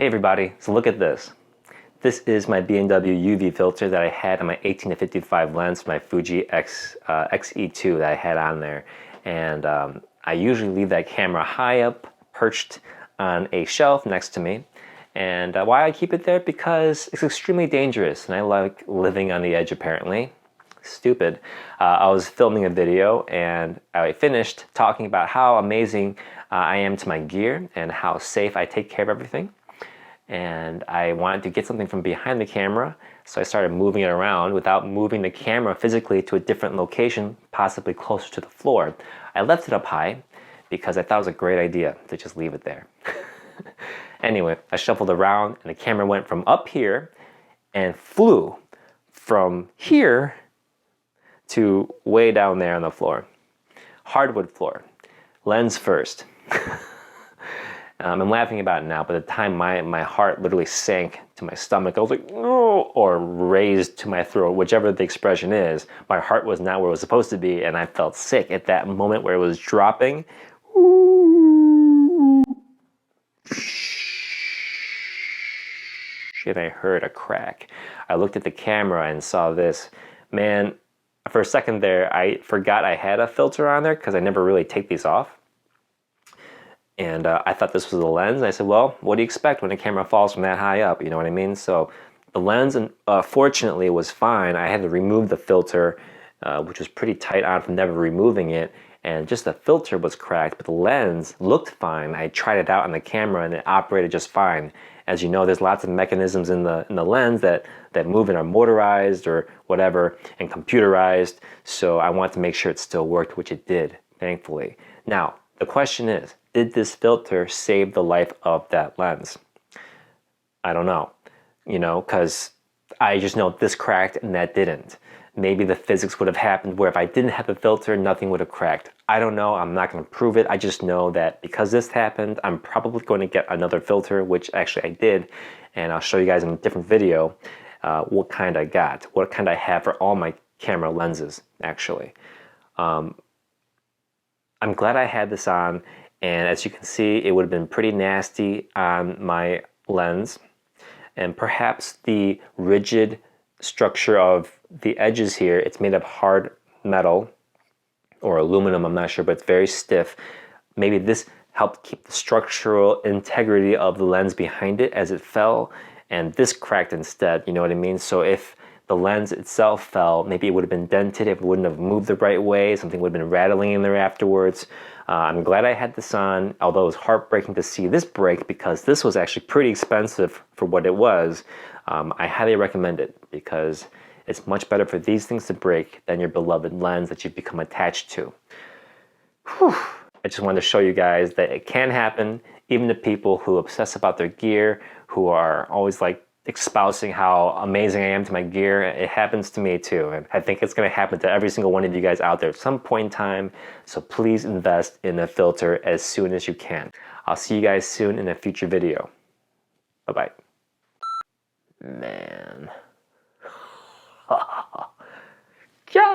Hey everybody, so look at this. This is my BMW UV filter that I had on my 18-55 lens, my Fuji XE2 that I had on there. And I usually leave that camera high up, perched on a shelf next to me. And why I keep it there? Because it's extremely dangerous and I like living on the edge apparently. Stupid. I was filming a video and I finished talking about how amazing I am to my gear and how safe I take care of everything. And I wanted to get something from behind the camera, so I started moving it around without moving the camera physically to a different location, possibly closer to the floor. I left it up high because I thought it was a great idea to just leave it there. Anyway, I shuffled around and the camera went from up here and flew from here to way down there on the floor. Hardwood floor. Lens first. I'm laughing about it now, but at the time my heart literally sank to my stomach. I was like, oh, or raised to my throat, whichever the expression is. My heart was not where it was supposed to be, and I felt sick at that moment where it was dropping. And I heard a crack. I looked at the camera and saw this. Man, for a second there, I forgot I had a filter on there because I never really take these off. And I thought this was a lens. And I said, well, what do you expect when a camera falls from that high up? You know what I mean? So the lens, fortunately, was fine. I had to remove the filter, which was pretty tight on from never removing it. And just the filter was cracked, but the lens looked fine. I tried it out on the camera and it operated just fine. As you know, there's lots of mechanisms in the lens that move and are motorized or whatever and computerized. So I wanted to make sure it still worked, which it did, thankfully. Now, the question is, did this filter save the life of that lens? I don't know, because I just know this cracked and that didn't. Maybe the physics would have happened where if I didn't have the filter, nothing would have cracked. I don't know, I'm not gonna prove it. I just know that because this happened, I'm probably going to get another filter, which actually I did. And I'll show you guys in a different video what kind I got, what kind I have for all my camera lenses, actually. I'm glad I had this on, and as you can see, it would have been pretty nasty on my lens. And perhaps the rigid structure of the edges here, it's made of hard metal or aluminum, I'm not sure, but it's very stiff. Maybe this helped keep the structural integrity of the lens behind it as it fell, and this cracked instead, you know what I mean? So if the lens itself fell, maybe it would have been dented, if it wouldn't have moved the right way, something would have been rattling in there afterwards. I'm glad I had this on, although it was heartbreaking to see this break because this was actually pretty expensive for what it was. I highly recommend it because it's much better for these things to break than your beloved lens that you've become attached to. Whew. I just wanted to show you guys that it can happen, even to people who obsess about their gear, who are always like espousing how amazing I am to my gear. It happens to me too, and I think it's going to happen to every single one of you guys out there at some point in time. So please invest in a filter as soon as you can. I'll see you guys soon in a future video. Bye bye. Man.